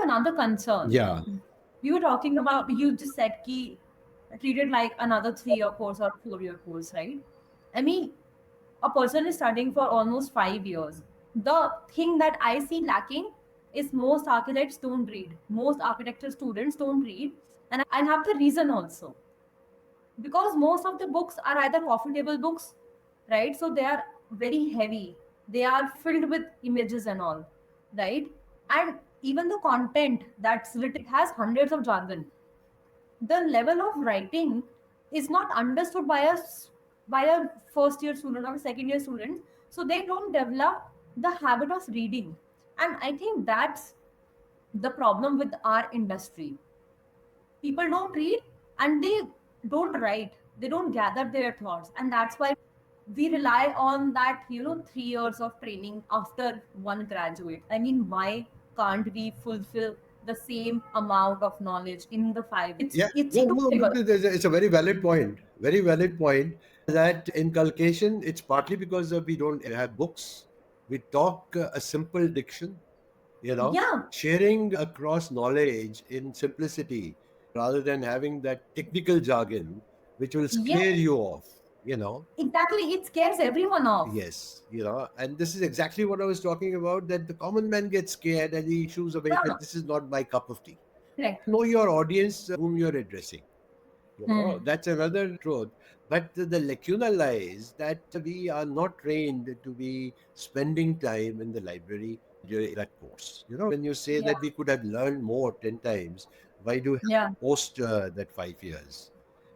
another concern. Yeah. You were talking about, you just said ki treat it like another 3-year course or 4-year course, right? I mean, a person is studying for almost 5 years. The thing that I see lacking is most architects don't read. Most architecture students don't read. And I have the reason also. Because most of the books are either profitable books, right? So they are very heavy. They are filled with images and all, right? And even the content that's written has hundreds of jargon. The level of writing is not understood by a first year student or a second year student, so they don't develop the habit of reading. And I think that's the problem with our industry. People don't read, and they don't write, they don't gather their thoughts, and that's why we rely on that, 3 years of training after one graduate. I mean, why can't we fulfill the same amount of knowledge in the 5? Yeah, It's no, too no, big. but it's a very valid point. Very valid point that inculcation, it's partly because we don't have books. We talk a simple diction, Yeah, sharing across knowledge in simplicity rather than having that technical jargon which will yeah, scare you off, you know. exactly, it scares everyone off. Yes, and this is exactly what I was talking about, that the common man gets scared and he shoos away Yeah, that this is not my cup of tea. correct. Know your audience, whom you're addressing. Hmm. That's another truth. But the lacuna lies that we are not trained to be spending time in the library during that course. When you say Yeah, that we could have learned more 10 times, why do you have yeah, to post that 5 years?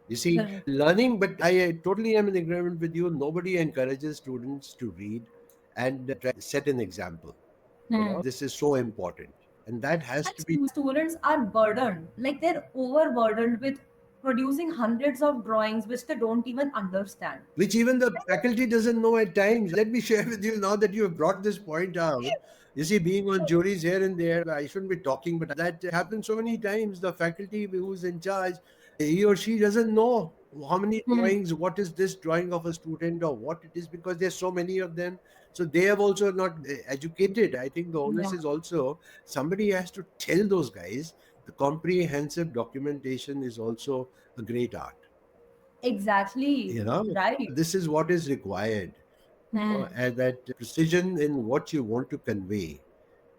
You see, correct. learning, but I totally am in agreement with you. Nobody encourages students to read and try to set an example. Hmm. This is so important. And that has to be, Students are burdened, like they're overburdened with producing hundreds of drawings which they don't even understand. which even the faculty doesn't know at times. Let me share with you now that you have brought this point out. You see, being on juries here and there, I shouldn't be talking, but that happens so many times. The faculty who's in charge, he or she doesn't know how many Hmm. drawings, what is this drawing of a student or what it is, because there's so many of them. So they have also not educated. I think the onus Yeah, is also somebody has to tell those guys the comprehensive documentation is also a great art. exactly, you know right. this is what is required, Hmm. and that precision in what you want to convey.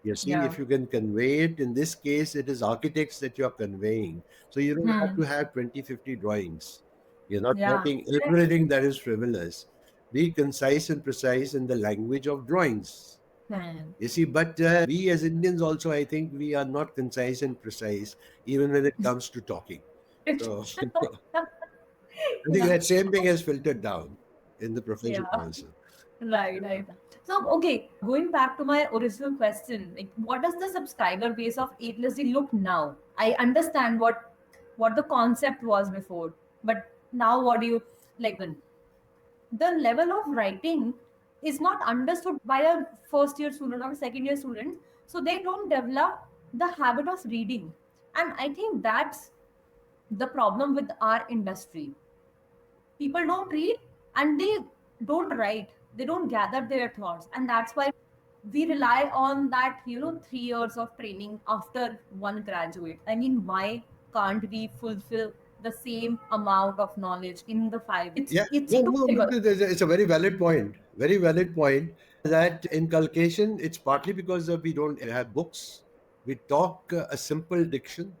You see, Yeah. if you can convey it, in this case it is architects that you are conveying, so you don't have Hmm. to have 20, 50 drawings. You're not Yeah. writing everything that is frivolous. Be concise and precise in the language of drawings. Hmm. You see, but we as Indians also, I think we are not concise and precise even when it comes to talking. So I think Yeah. that same thing has filtered down in the profession Yeah. also. Right, right. So, okay, going back to my original question, like, what does the subscriber base of ATLSD look now? I understand what the concept was before, but now what do you like? The level of writing is not understood by a first year student or a second year student, so they don't develop the habit of reading. And I think that's the problem with our industry. People don't read, and they don't write, they don't gather their thoughts, and that's why we rely on that, 3 years of training after one graduate. I mean, why can't we fulfill the same amount of knowledge in the 5? Yeah, It's no, too no, big. but it's a very valid point. Very valid point that inculcation, it's partly because we don't have books. We talk a simple diction,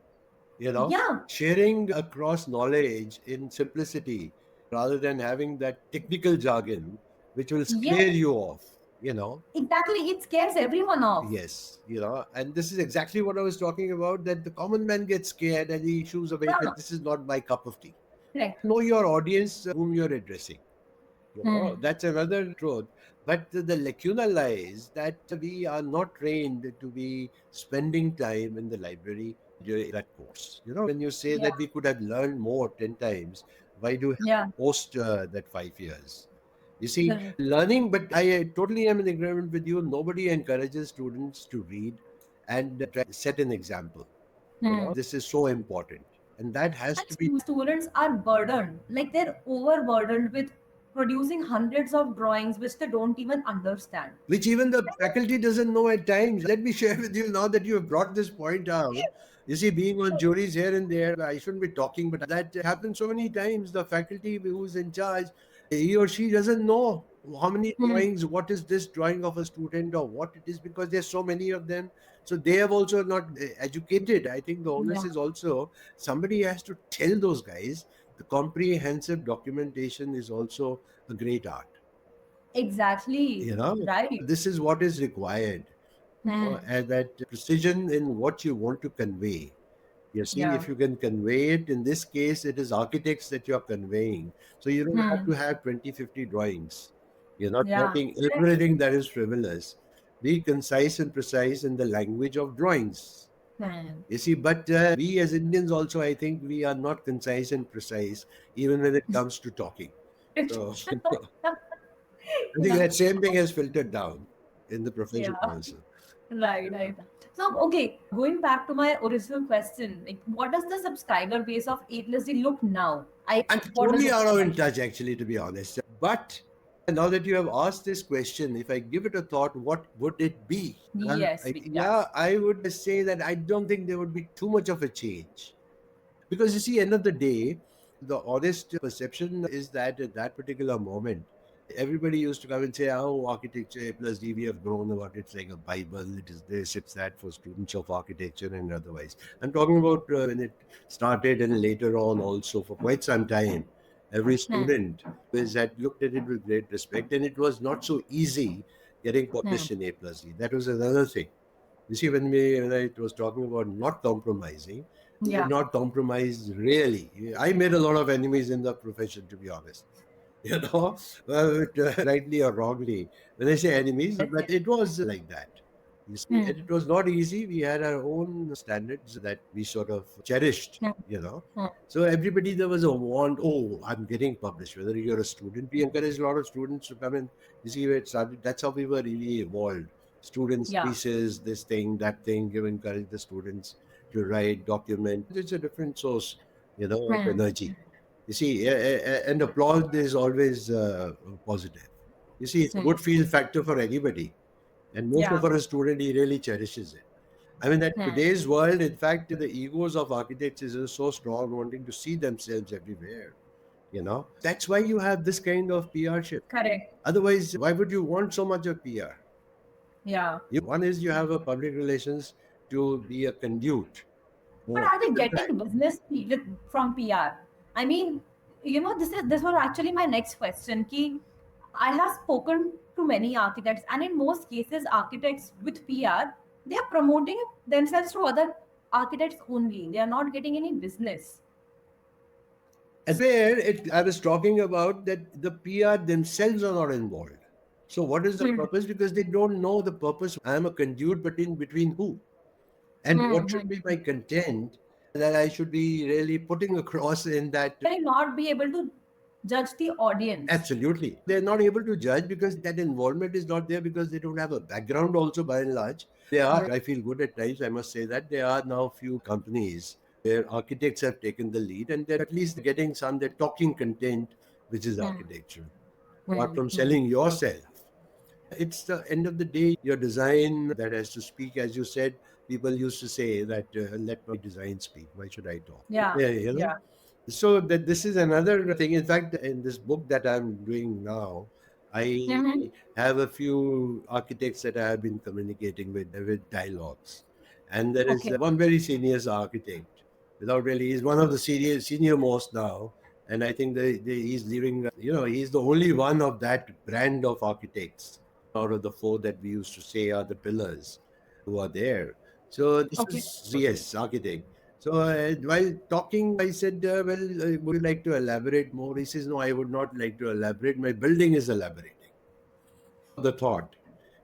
Yeah, sharing across knowledge in simplicity rather than having that technical jargon which will yeah, scare you off. exactly, it scares everyone off. Yes, and this is exactly what I was talking about, that the common man gets scared and he shoos away Yeah, that this is not my cup of tea. correct. Know your audience, whom you're addressing. Hmm. That's another truth. But the lacuna lies that we are not trained to be spending time in the library during that course. When you say Yeah, that we could have learned more 10 times, why do you have yeah, to post that 5 years? You see, correct. learning, but I totally am in agreement with you. Nobody encourages students to read and try to set an example. Hmm. This is so important. And that has to be, Students are burdened, like they're overburdened with producing hundreds of drawings which they don't even understand. which even the faculty doesn't know at times. Let me share with you now that you have brought this point out. You see, being on juries here and there, I shouldn't be talking, but that happens so many times. The faculty who's in charge, he or she doesn't know how many Hmm. drawings, what is this drawing of a student or what it is, because there's so many of them. So they have also not educated. I think the onus Yeah, is also somebody has to tell those guys the comprehensive documentation is also a great art. exactly. You know, Right. this is what is required, Hmm. and that precision in what you want to convey. You see, Yeah. if you can convey it, in this case it is architects that you're conveying, so you don't have Hmm. to have 20, 50 drawings. You're not Yeah. writing Correct. everything that is frivolous. Be concise and precise in the language of drawings. Hmm. You see, but we as Indians also, I think we are not concise and precise even when it comes to talking. So I think Yeah. that same thing has filtered down in the Yeah. profession also. Right, right. So, okay, going back to my original question, like, what does the subscriber base of A plus D look now? I'm What does totally it out look of like? in touch, actually, to be honest. But now that you have asked this question, if I give it a thought, what would it be? Yes, yeah. Yeah, I would say that I don't think there would be too much of a change. Because you see, end of the day, the honest perception is that at that particular moment, everybody used to come and say, oh, architecture A plus D, we have known about it. It's like a Bible. It is this, it's that for students of architecture and otherwise. I'm talking about when it started and later on also for quite some time. Every Hmm. student was had looked at it with great respect, and it was not so easy getting Hmm. published in A plus D. That was another thing. You see, when I was talking about not compromising, we did Yeah. not compromise really. I made a lot of enemies in the profession, to be honest. You know, rightly or wrongly. When I say enemies, Yes, but yes. it was like that. You see, Hmm. and it was not easy. We had our own standards that we sort of cherished, Hmm. you know. Hmm. So everybody there was a want, oh, I'm getting published. Whether you're a student, we encouraged a lot of students to come in. You see, where it started. That's how we were really evolved. Students' Yeah. pieces, this thing, that thing. You encourage the students to write, document. It's a different source, of Hmm. energy. You see, and applause is always positive. You see, it's a Hmm. good feel factor for anybody. And most of Yeah. for a student, he really cherishes it. I mean, that Hmm. today's world, in fact, the egos of architects is so strong, wanting to see themselves everywhere. That's why you have this kind of PR ship. Correct. Otherwise, why would you want so much of PR? Yeah. One is you have a public relations to be a conduit. But Oh, are they getting business from PR? I mean, this was actually my next question. Ki I have spoken to many architects, and in most cases, architects with PR, they are promoting themselves to other architects only. They are not getting any business. and where I was talking about that the PR themselves are not involved. So what is the Hmm. purpose? Because they don't know the purpose. I am a conduit, but in between who? And Hmm. what should Hmm. be my content that I should be really putting across in that? They not be able to judge the audience. Absolutely. They're not able to judge because that involvement is not there because they don't have a background also by and large. They are, I feel good at times, I must say that there are now few companies where architects have taken the lead and they're at least getting some, they're talking content, which is Hmm. architecture. Apart Hmm. from Hmm. selling yourself, it's the end of the day, your design that has to speak. As you said, people used to say that let my design speak. Why should I talk? Yeah. Yeah, Yeah. so that this is another thing. In fact, in this book that I'm doing now, I Hmm. have a few architects that I have been communicating with dialogues, and there is Okay. one very senior architect. Without really, he's one of the senior most now, and I think he's leaving. He's the only one of that brand of architects out of the four that we used to say are the pillars who are there. So this Okay. is yes, architect. So while talking, I said, "Well, would you like to elaborate more?" He says, "No, I would not like to elaborate. My building is elaborating the thought.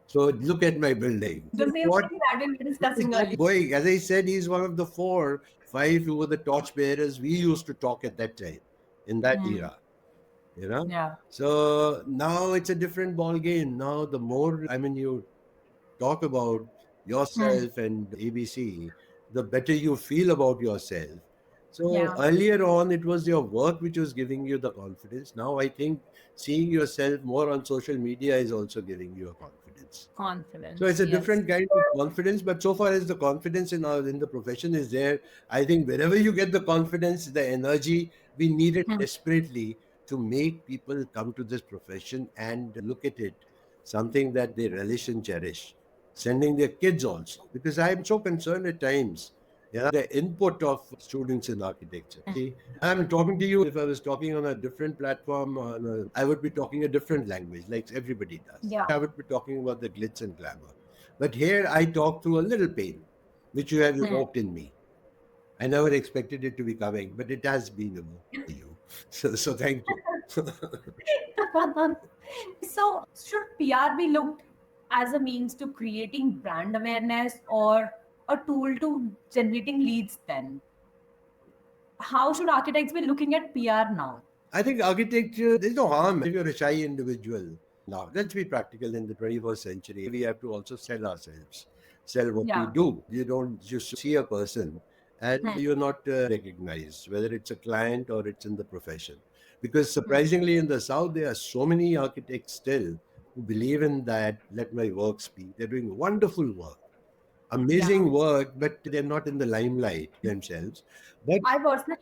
So look at my building. The same What thing that we were discussing earlier. going? As I said, he's one of the 5 who were the torchbearers. We used to talk at that time, in that Hmm. era. You know. Yeah. So now it's a different ball game. Now the more, I mean, you talk about Hmm. yourself and ABC, the better you feel about yourself. So Yeah. earlier on, it was your work which was giving you the confidence. Now I think seeing yourself more on social media is also giving you a confidence. So it's Confidence. a Yes. different kind of confidence. But so far as the confidence in the profession is there, I think wherever you get the confidence, the energy, we need it Hmm. desperately to make people come to this profession and look at it something that they relish and cherish. Sending their kids also, because I am so concerned at times. Yeah, the input of students in architecture. See, I'm talking to you. If I was talking on a different platform, I would be talking a different language, like everybody does. Yeah. I would be talking about the glitz and glamour. But here I talk through a little pain, which you have Hmm. evoked in me. I never expected it to be coming, but it has been evoked by you. So thank you. So, should PR be looked as a means to creating brand awareness or a tool to generating leads then? How should architects be looking at PR now? I think architecture, there's no harm if you're a shy individual. Now, let's be practical in the 21st century. We have to also sell ourselves, sell what we Yeah. do. You don't just see a person and Hmm. you're not recognized, whether it's a client or it's in the profession. Because Hmm. surprisingly, in the South, there are so many architects still who believe in that, let my work speak. They're doing wonderful work, Yeah. amazing work, but they're not in the limelight themselves. But I personally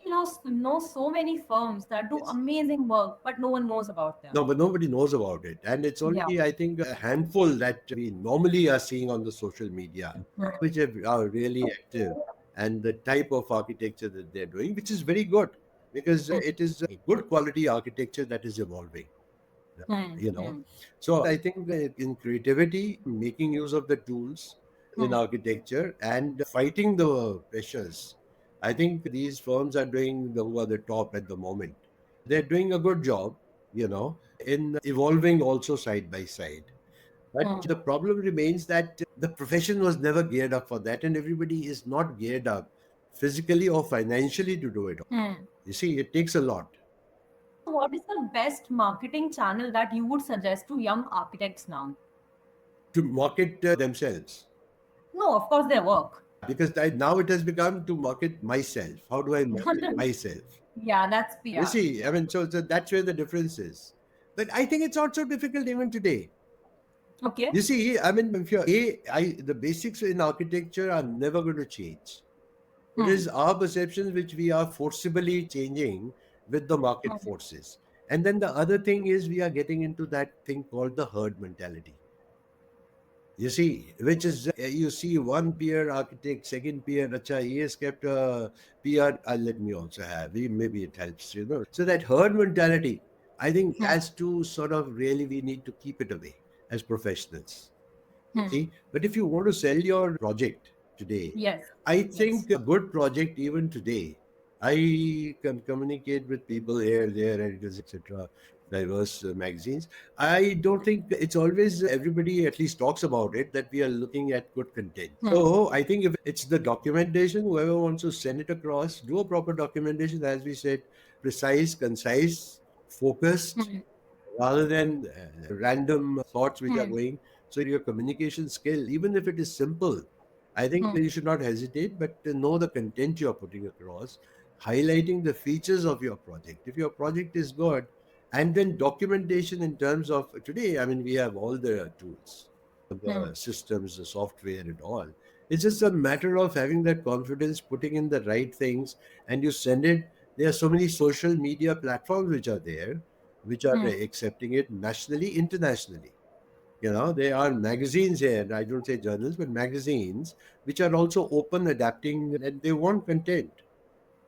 know so many firms that do yes. amazing work, but no one knows about them. No, but nobody knows about it. And it's Yeah. only, I think, a handful that we normally are seeing on the social media, which are really active, and the type of architecture that they're doing, which is very good because it is a good quality architecture that is evolving. Hmm. You know, Hmm. so I think in creativity, making use of the tools in Hmm. architecture and fighting the pressures, I think these firms are doing the who are the top at the moment. They're doing a good job, in evolving also side by side. But Hmm. the problem remains that the profession was never geared up for that, and everybody is not geared up physically or financially to do it. Hmm. You see, it takes a lot So, what is the best marketing channel that you would suggest to young architects now? to market themselves. No, of course, their work. Because now it has become to market myself. How do I market myself? Yeah, that's You PR. see, I mean, so that's where the difference is. But I think it's not so difficult even today. Okay. You see, I mean, if you're the basics in architecture are never going to change. It Hmm. is our perceptions which we are forcibly changing with the market Hmm. forces. And then the other thing is we are getting into that thing called the herd mentality. You see, which is you see one peer architect, second peer, acha, he has kept a peer, let me also have. Maybe it helps. So that herd mentality, I think Hmm. has to sort of really, we need to keep it away as professionals. Hmm. See, but if you want to sell your project today, Yes. I Yes. think a good project even today, I can communicate with people here, there, editors, etc., diverse magazines. I don't think it's always everybody at least talks about it that we are looking at good content. Hmm. So I think if it's the documentation, whoever wants to send it across, do a proper documentation, as we said, precise, concise, focused, Hmm. rather than random thoughts which are Hmm. going. So your communication skill, even if it is simple, I think Hmm. you should not hesitate, but to know the content you are putting across, highlighting the features of your project. If your project is good, and then documentation in terms of today, I mean, we have all the tools, Hmm. the systems, the software, and all. It's just a matter of having that confidence, putting in the right things, and you send it. There are so many social media platforms which are there, which are Hmm. accepting it nationally, internationally. There are magazines here, I don't say journals, but magazines, which are also open, adapting, and they want content.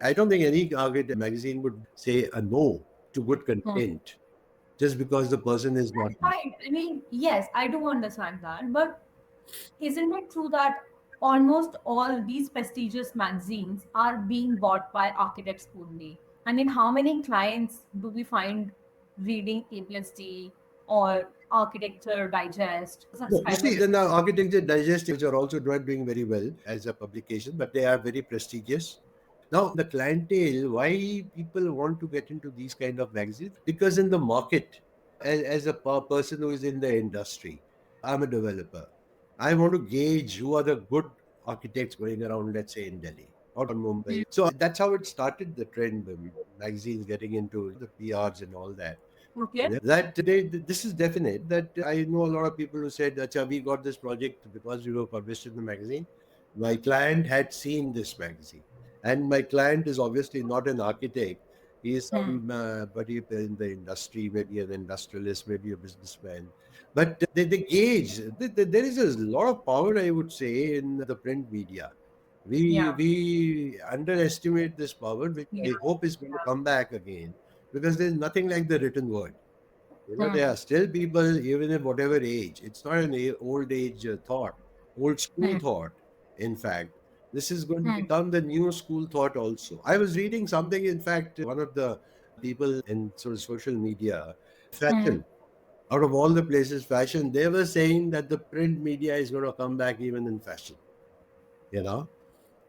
I don't think any target magazine would say a no to good Hmm. content just because the person is not. That's right. I mean, yes, I do understand that, but isn't it true that almost all these prestigious magazines are being bought by architects only? I mean, how many clients do we find reading APSD or Architecture Digest, No, you see, subscribers? then the Architecture Digest, which are also not doing very well as a publication, but they are very prestigious. Now, the clientele, why people want to get into these kind of magazines? Because in the market, as a person who is in the industry, I'm a developer. I want to gauge who are the good architects going around, let's say in Delhi. or Mumbai. So that's how it started, the trend, the magazines getting into the PRs and all that. Okay. That this is definite. That I know a lot of people who said, "Acha, we got this project because we were published in the magazine." My client had seen this magazine, and my client is obviously not an architect. He is somebody in the industry, maybe an industrialist, maybe a businessman. But they gauge. There is a lot of power, I would say, in the print media. Yeah. We underestimate this power, which Yeah. I hope is going to come back again, because there's nothing like the written word. There Hmm. are still people, even at whatever age. It's not an old age thought, old school Hmm. thought. In fact, this is going to Hmm. become the new school thought also. I was reading something, in fact, one of the people in sort of social media, Hmm. fashion, out of all the places, fashion, they were saying that the print media is going to come back even in fashion, you know?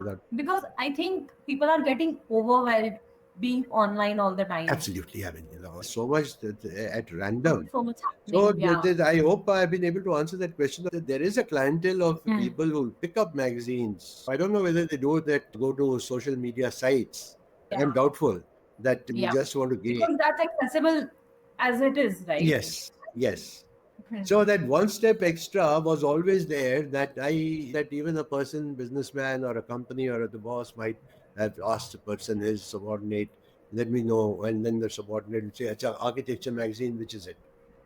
That Because I think people are getting overwhelmed being online all the time. absolutely, I mean, so much at random. So much So happening. Yeah. I hope I've been able to answer that question. That there is a clientele of Hmm. people who pick up magazines. I don't know whether they do that, go to social media sites. I'm Yeah. doubtful that we Yeah. just want to gauge. Because that's accessible as it is, right? Yes, yes. Hmm. So that one step extra was always there, that even a person, businessman or a company or the boss might have asked the person, his subordinate, let me know. And then the subordinate would say, "Acha, architecture magazine, which is it?"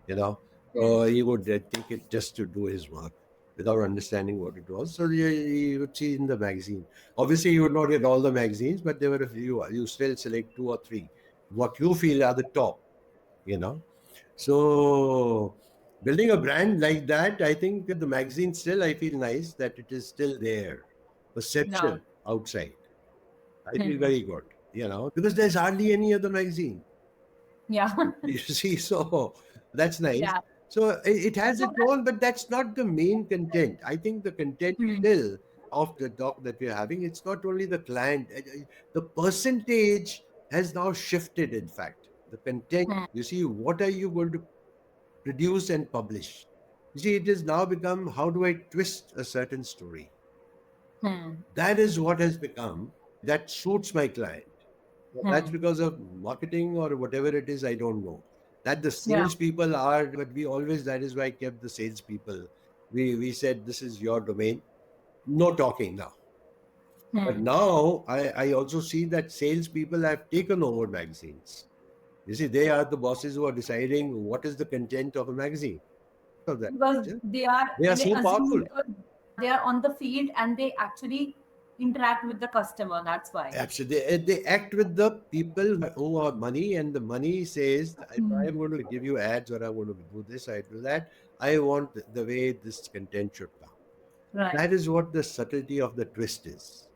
You know, Hmm. so he would take it just to do his work without understanding what it was. So you would see in the magazine. Obviously, you would not get all the magazines, but there were a few. You still select two or three, what you feel are the top, you know. So building a brand like that, I think the magazine still, I feel nice that it is still there. Yeah. Perception outside. I feel Hmm. very good, because there's hardly any other magazine. Yeah. You see, so that's nice. Yeah. So it has So its own, but that's not the main content. I think the content hmm. still of the talk that we're having, it's not only the client. The percentage has now shifted, in fact. The content, Hmm. you see, what are you going to produce and publish? You see, it has now become, how do I twist a certain story? Hmm. That is what has become, that suits my client. That's Hmm. because of marketing or whatever it is, I don't know. That the Yeah. salespeople are, but we always, that is why I kept the salespeople. We said, this is your domain. No talking now. But Hmm. now I also see that salespeople have taken over magazines. You see, they are the bosses who are deciding what is the content of a magazine. Of that Because nature. they They are they so assume powerful. because they are on the field and they actually interact with the customer. That's why. Absolutely. They act with the people who are money, and the money says, if Hmm. I am going to give you ads or I want to do this, I do that, I want the way this content should come. Right. That is what the subtlety of the twist is.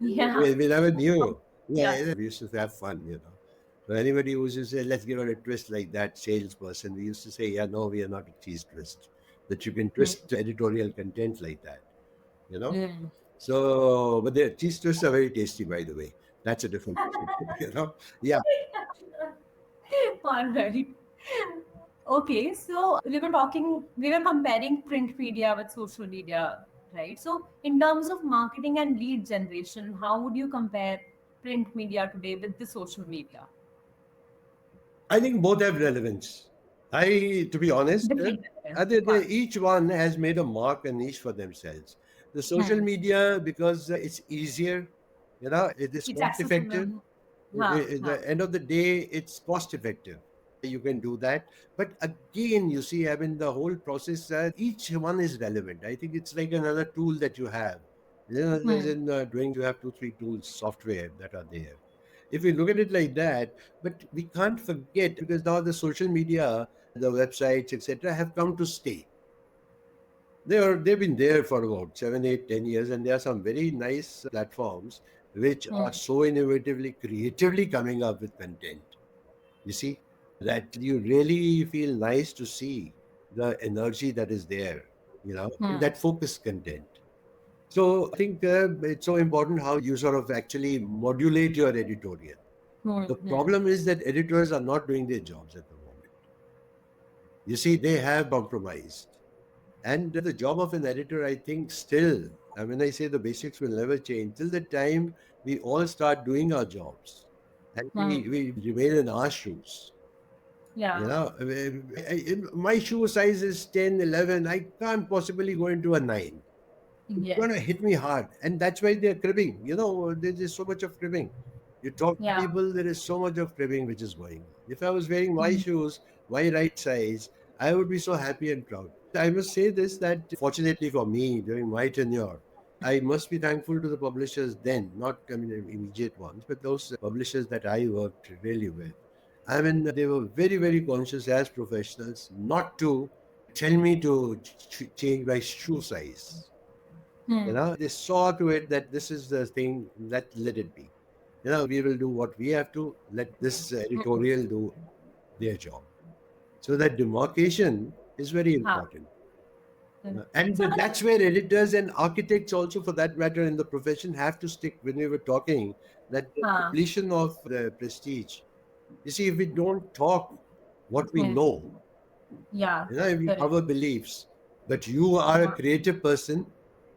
Yeah. We never knew. Yeah. Yeah, we used to have fun. So anybody who used to say, let's give it a twist like that salesperson, we used to say, yeah, no, we are not a cheese twist. That you can Hmm. twist editorial content like that, you know? Hmm. So, but the cheese twists are very tasty, by the way. That's a different thing, Yeah, All right. Okay, so we were comparing print media with social media, right? So, in terms of marketing and lead generation, how would you compare print media today with the social media? I think both have relevance. To be honest, Different relevance, of course. each one has made a mark and niche for themselves. The social Hmm. media, because it's easier, it is It's cost effective. accessible. Huh, At huh. the end of the day, it's cost effective. You can do that. But again, you see, I mean, the whole process, each one is relevant. I think it's like another tool that you have. As Hmm. in doing, you have two, three tools, software that are there. If we look at it like that, but we can't forget, because now the social media, the websites, etc., have come to stay. They've been there for about 7, 8, 10 years, and there are some very nice platforms which Hmm. are so innovatively, creatively coming up with content. You see, that you really feel nice to see the energy that is there, in Hmm. that focused content. So I think it's so important how you sort of actually modulate your editorial. Hmm. The Hmm. problem is that editors are not doing their jobs at the moment. You see, they have compromised. And the job of an editor, I think, still And when I say the basics will never change, till the time we all start doing our jobs and Hmm. we remain in our shoes. You Yeah. know, my shoe size is 10, 11. I can't possibly go into a 9. It's Yes. going to hit me hard. And that's why they're cribbing. You know, there's just so much of cribbing. You talk to Yeah. people, there is so much of cribbing which is going on. If I was wearing my Hmm. shoes, my right size, I would be so happy and proud. I must say this that fortunately for me, during my tenure, I must be thankful to the publishers then, not I mean immediate ones, but those publishers that I worked really with. I mean, they were very, very conscious as professionals not to tell me to change my shoe size. Hmm. You know, they saw to it that this is the thing, let it be. You know, we will do what we have to, let this editorial do their job. So that demarcation is very Huh. important. Hmm. And So like, that's where editors and architects also, for that matter, in the profession have to stick. When we were talking, that the huh. depletion of the prestige. You see, if we don't talk what we Hmm. know, Yeah. you know, if we Correct. cover beliefs, but you are a creative person,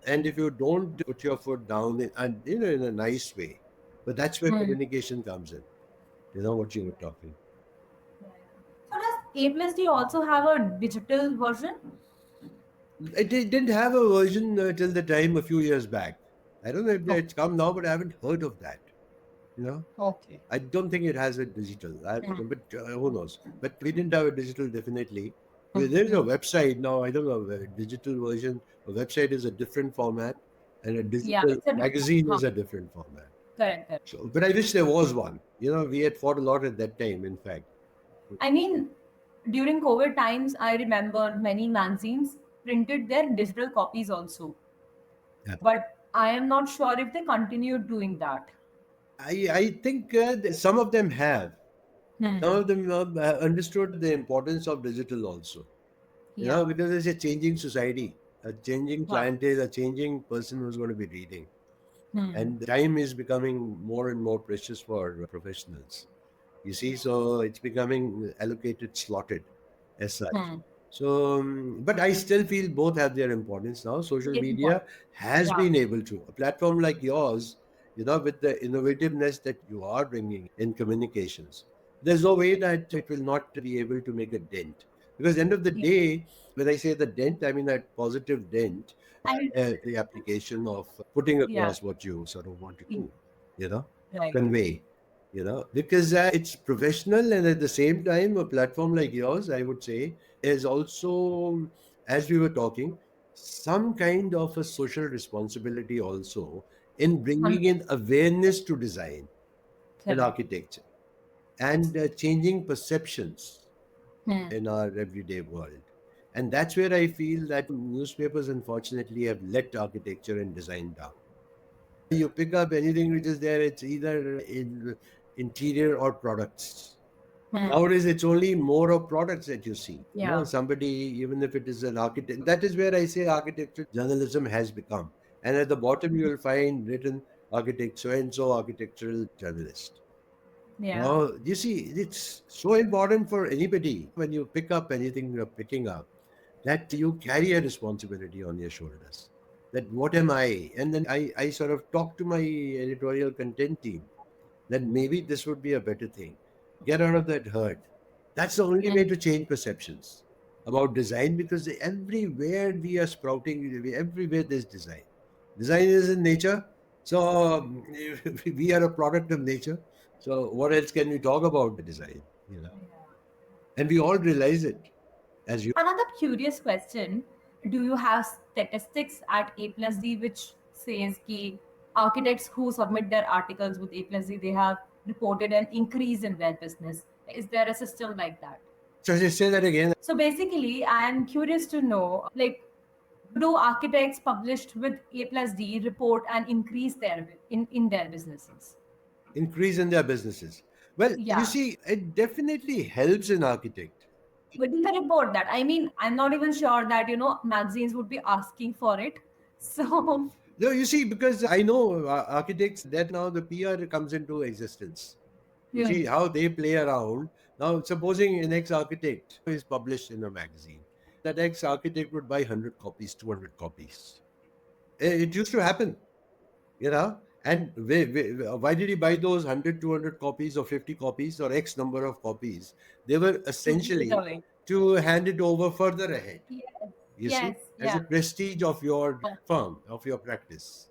and if you don't put your foot down and you know in a nice way, but that's where Hmm. communication comes in. You know what you were talking. So does A plus D also have a digital version? It didn't have a version till the time a few years back. I don't know if Oh, it's come now, but I haven't heard of that. You know, okay. I don't think it has a digital. I don't Hmm. know, but who knows? But we didn't have a digital definitely. There's a Hmm. website now. I don't know a digital version. A website is a different format, and a Yeah, digital it's a different. magazine Huh. is a different format. Correct. Correct. So, but I wish there was one. You know, we had fought a lot at that time. In fact, I mean, during COVID times, I remember many magazines printed their digital copies also, yeah. but I am not sure if they continued doing that. I think some of them have. Hmm. Some of them understood the importance of digital also. You know, Yeah. because it's a changing society, a changing Huh. clientele, a changing person who's going to be reading. Hmm. And time is becoming more and more precious for professionals. You see, so it's becoming allocated, slotted as such. Hmm. So, but I still feel both have their importance now. Social It's important. media has Yeah. been able to, a platform like yours, you know, with the innovativeness that you are bringing in communications, there's no way that it will not be able to make a dent. Because at the end of the Yeah. day, when I say the dent, I mean that positive dent, I mean, the application of putting yeah. across what you sort of want to do, you know, Right. convey, you know, because it's professional, and at the same time a platform like yours, I would say, is also, as we were talking, some kind of a social responsibility also in bringing in awareness to design and Correct. architecture and changing perceptions Hmm. in our everyday world. And that's where I feel that newspapers unfortunately have let architecture and design down. You pick up anything which is there, it's either in interior or products. Hmm. Nowadays, it's only more of products that you see. You know, Yeah. somebody, even if it is an architect, that is where I say architecture journalism has become. And at the bottom, you will find written architect so and so architectural journalist. Yeah. Now, you see, it's so important for anybody when you pick up anything you're picking up that you carry a responsibility on your shoulders. That what am I? And then I sort of talk to my editorial content team that maybe this would be a better thing. Get out of that hurt. That's the only way Hmm. to change perceptions about design because everywhere we are sprouting, everywhere there's design. Design is in nature. So we are a product of nature. So what else can we talk about the design? You know, and we all realize it as you. Another curious question: do you have statistics at A plus D which says कि architects who submit their articles with A plus D they have reported an increase in their business? Is there a system like that? So just say that again. So basically, I am curious to know, like, do architects published with A plus D report and increase in their businesses? Increase in their businesses. Well, you Yeah. see, it definitely helps an architect. Within the report that I mean, I'm not even sure that magazines would be asking for it. So No, you see, because I know architects that now the PR comes into existence. You yeah. see how they play around. Now, supposing an ex architect is published in a magazine, that ex architect would buy 100 copies, 200 copies. It used to happen, you know. And why did he buy those 100, 200 copies or 50 copies or X number of copies? They were To give it essentially away. to hand it over further ahead, Yes. you see, Yes. as Yeah. a prestige of your Yeah. firm, of your practice.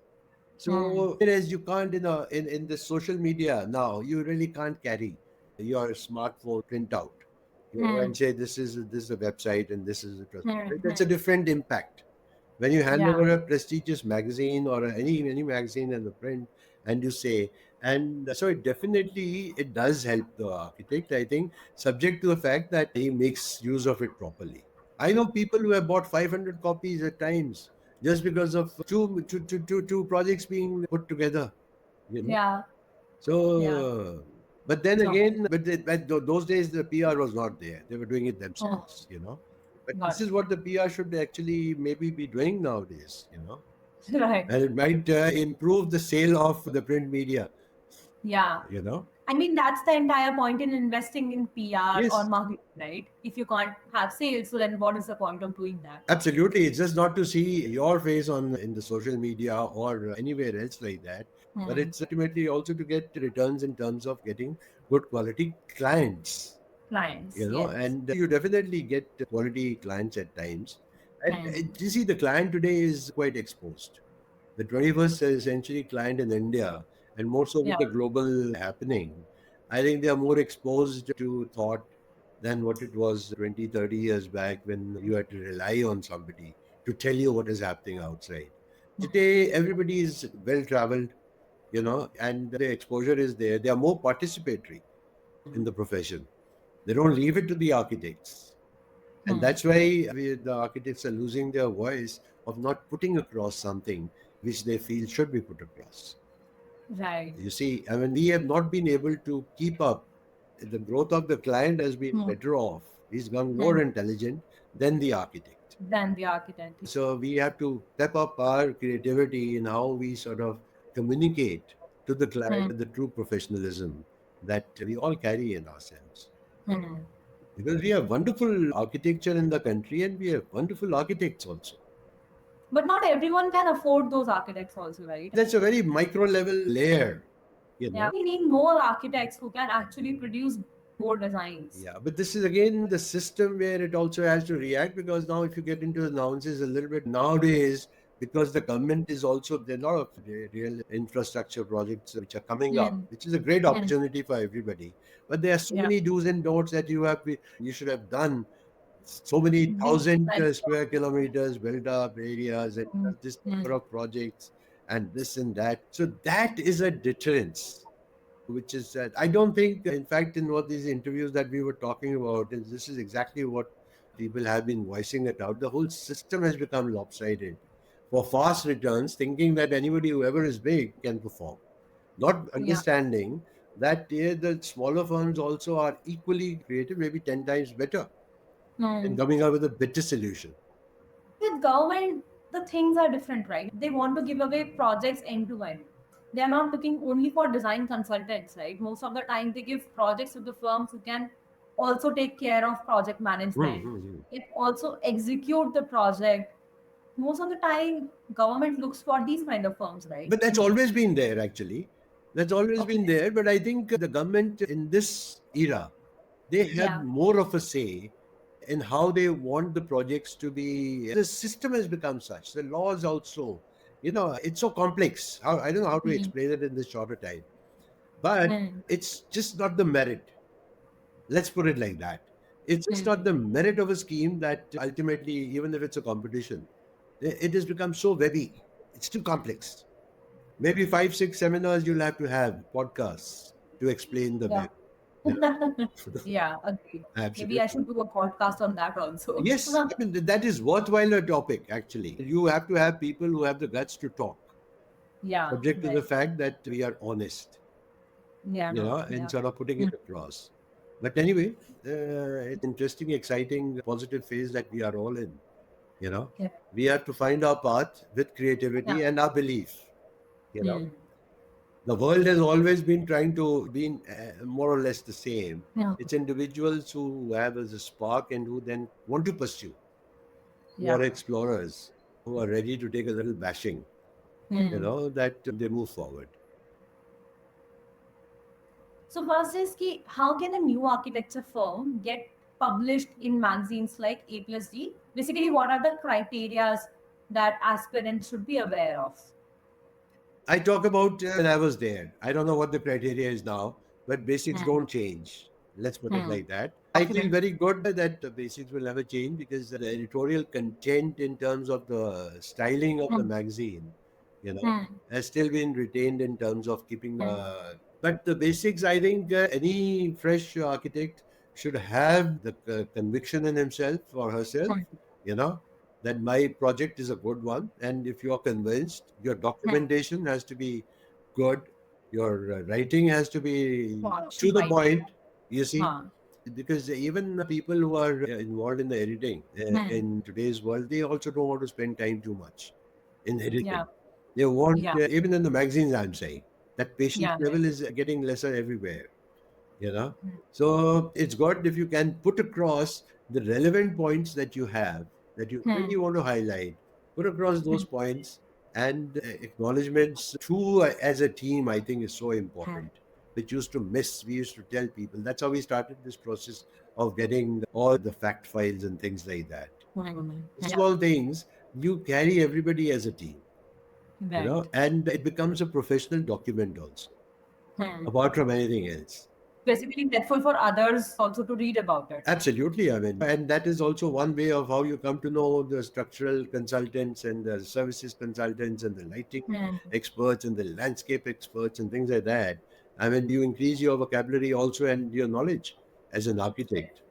Hmm. So, whereas you can't, in the social media now, you really can't carry your smartphone printout, Hmm. and say this is a website and this is a trust. Hmm. That's a Hmm. different impact when you hand Yeah. over a prestigious magazine or any magazine in the print, and you say. And so it definitely, it does help the architect, I think, subject to the fact that he makes use of it properly. I know people who have bought 500 copies at times just because of two projects being put together, you know. Yeah. Yeah. So, but then So. again, those days the PR was not there. They were doing it Oh, themselves, you know. But this got is what the PR should actually maybe be doing nowadays, you know. it. Right. And it might improve the sale of the print media, Yeah. you know. I mean, that's the entire point in investing in PR or Yes, marketing, right? If you can't have sales, so then what is the point of doing that? absolutely. It's just not to see your face on in the social media or anywhere else like that, but Hmm. it's ultimately also to get returns in terms of getting good quality clients, Clients, you know. yes. And you definitely get quality clients at times. And Hmm. you see, the client today is quite exposed. The 21st century client in India, and more so with Yeah. the global happening, I think they are more exposed to thought than what it was 20, 30 years back when you had to rely on somebody to tell you what is happening outside. Today, everybody is well traveled, you know, and the exposure is there. They are more participatory in the profession. They don't leave it to the architects. And Hmm. that's why the architects are losing their voice of not putting across something which they feel should be put across. Right. You see, I mean, we have not been able to keep up. The growth of the client has been Hmm. better off. He's gone more Hmm. intelligent than the architect. Than the architect. So we have to step up our creativity in how we sort of communicate to the client Hmm. with the true professionalism that we all carry in ourselves. Hmm. Because we have wonderful architecture in the country and we have wonderful architects also. But not everyone can afford those architects also, right? That's a very micro level layer, you Yeah. know. We need more architects who can actually produce more designs. Yeah, but this is again the system where it also has to react, because now if you get into the nuances a little bit nowadays, because the government is also, there are a lot of real infrastructure projects which are coming up, Hmm. which is a great Hmm. opportunity for everybody. But there are so Yeah. many do's and don'ts that you should have done so many These thousand types square kilometers built up areas and of. this Hmm. number of projects and this and that. So that is a deterrence, which is that I don't think, in fact, in what these interviews that we were talking about, is this is exactly what people have been voicing it out. The whole system has become lopsided for fast returns, thinking that anybody, whoever is big, can perform, not Yeah. understanding that the smaller firms also are equally creative, maybe 10 times better in Hmm. coming up with a better solution. With government, the things are different, right? They want to give away projects end to end. They are not looking only for design consultants, right? Most of the time, they give projects to the firms who can also take care of project management, Mm-hmm. can also execute the project. Most of the time, government looks for these kind of firms, right? But that's always been there, actually. That's always Okay. been there. But I think the government in this era, they have Yeah. more of a say in how they want the projects to be. The system has become such. The laws also, it's so complex. I don't know how to Hmm. explain it in this shorter time. But Hmm. it's just not the merit. Let's put it like that. It's just not Hmm. the merit of a scheme that ultimately, even if it's a competition, it has become so webby. It's too complex. Maybe 5, 6 seminars you'll have to have, podcasts to explain the Yeah. web. You know, Yeah, agreed. Maybe I absolutely. should do a podcast on that also. Yes, I mean that is worthwhile a topic actually. You have to have people who have the guts to talk, Yeah, subject to the right. fact that we are honest, Yeah, no, and yeah. sort of putting it Mm. across. But anyway, it's interesting, exciting, positive phase that we are all in. You know, Yeah. we have to find our path with Yeah. creativity and our belief. You know, Mm. the world has always been trying to be more or less the same. Yeah. It's individuals who have as a spark and who then want to pursue, who Yeah. are explorers, who are ready to take a little bashing. that they move forward. So first is ki, how can a new architecture firm get published in magazines like A plus D? Basically, what are the criteria that aspirants should be aware of? I talk about when I was there. I don't know what the criteria is now, but basics don't change. Let's put it like that. I feel very good that the basics will never change because the editorial content in terms of the styling of the magazine, has still been retained in terms of keeping but the basics, I think any fresh architect should have the conviction in himself or herself, you know, that my project is a good one. And if you are convinced, your documentation has to be good, your writing has to be to the point, you see, because even people who are involved in the editing in today's world, they also don't want to spend time too much in editing. They want, even in the magazines, I'm saying, that patience level is getting lesser everywhere, you know. So it's good if you can put across the relevant points that you have, that you really want to highlight, put across those points, and acknowledgements too as a team, I think is so important, which used to miss. We used to tell people. That's how we started this process of getting all the fact files and things like that. Small things, you carry everybody as a team, and it becomes a professional document also, apart from anything else. Basically, helpful for others also to read about it. Absolutely, I mean, and that is also one way of how you come to know the structural consultants and the services consultants and the lighting experts and the landscape experts and things like that. I mean, you increase your vocabulary also and your knowledge as an architect.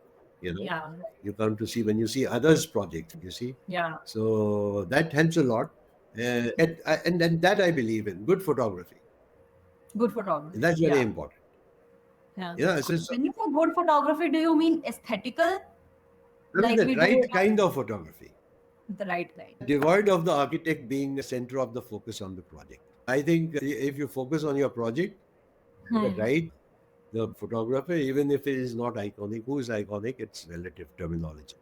You come to see when you see others' projects, you see. So that helps a lot. And that I believe in good photography. Good photography. That's very important. When you say good photography, do you mean aesthetical? Like the right kind of photography. The right kind. Devoid of the architect being the center of the focus on the project. I think if you focus on your project, the photographer, even if it is not iconic, who is iconic, it's relative terminology.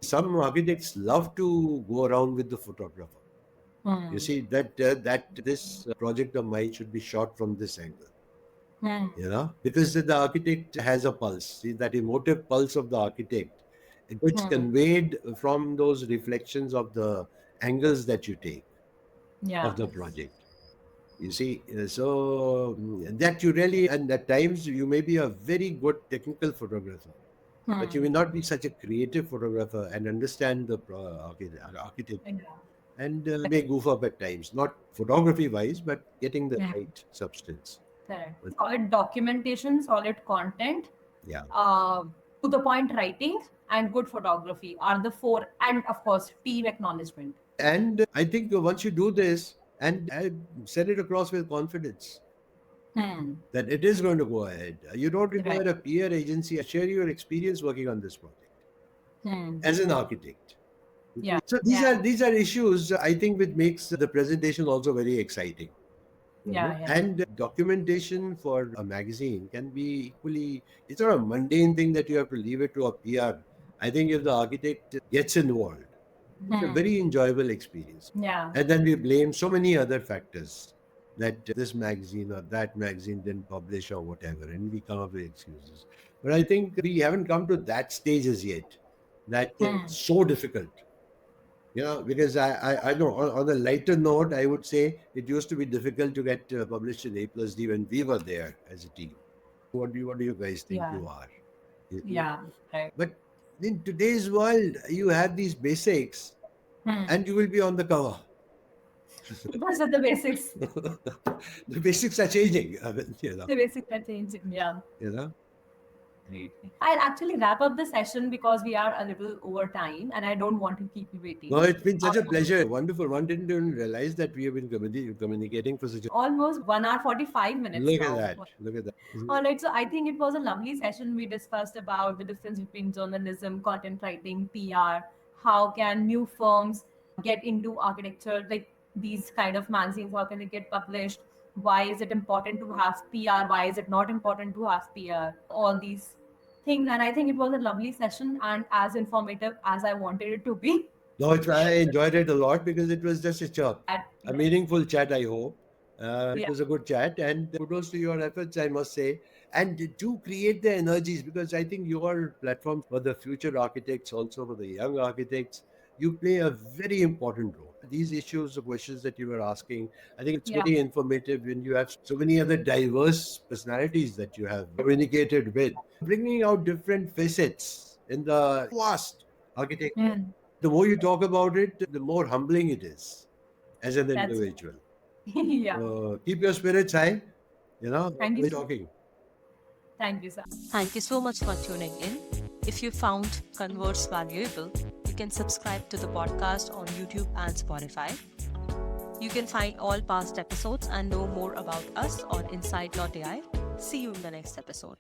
Some architects love to go around with the photographer. You see that this project of mine should be shot from this angle. Because the architect has a pulse. See, that emotive pulse of the architect, it's conveyed from those reflections of the angles that you take of the project. You see, so that you really, and at times you may be a very good technical photographer, but you may not be such a creative photographer and understand the architect. And may goof up at times, not photography wise, but getting the right substance. Solid documentation, solid content, Yeah. to the point writing, and good photography are the four, and of course, team acknowledgement. And I think once you do this and set it across with confidence that it is going to go ahead, you don't require a peer agency. Share your experience working on this project as an architect. So these are issues I think which makes the presentation also very exciting. And documentation for a magazine can be equally, it's not a mundane thing that you have to leave it to a PR. I think if the architect gets involved, it's a very enjoyable experience. And then we blame so many other factors that this magazine or that magazine didn't publish or whatever, and we come up with excuses. But I think we haven't come to that stage as yet. That it's so difficult. Because I know on a lighter note, I would say it used to be difficult to get published in A plus D when we were there as a team. What do you guys think you are? But in today's world, you have these basics and you will be on the cover. Those are the basics. The basics are changing. The basics are changing, yeah. I'll actually wrap up the session because we are a little over time and I don't want to keep you waiting. No, it's been such a pleasure. Wonderful. One didn't even realize that we have been communicating for such a... Almost 1 hour 45 minutes Look now. at that. Look at that. All right, so I think it was a lovely session. We discussed about the difference between journalism, content writing, PR. How can new firms get into architecture, like these kind of magazines? How can it get published? Why is it important to have PR? Why is it not important to have PR? All these things. And I think it was a lovely session and as informative as I wanted it to be. No, I enjoyed it a lot because it was just a chop. A Yeah. meaningful chat, I hope. It Yeah. was a good chat, and kudos to your efforts, I must say. And to create the energies, because I think your platform for the future architects, also for the young architects, you play a very important role. These issues, the questions that you were asking, I think it's Yeah. very informative when you have so many other diverse personalities that you have communicated with, bringing out different facets in the vast architecture. Mm. The more you talk about it, the more humbling it is as an That's individual. yeah. Keep your spirits high. Thank you We're so talking. thank you, sir. Thank you so much for tuning in. If you found Converse valuable, you can subscribe to the podcast on YouTube and Spotify. You can find all past episodes and know more about us on Insyd.ai. See you in the next episode.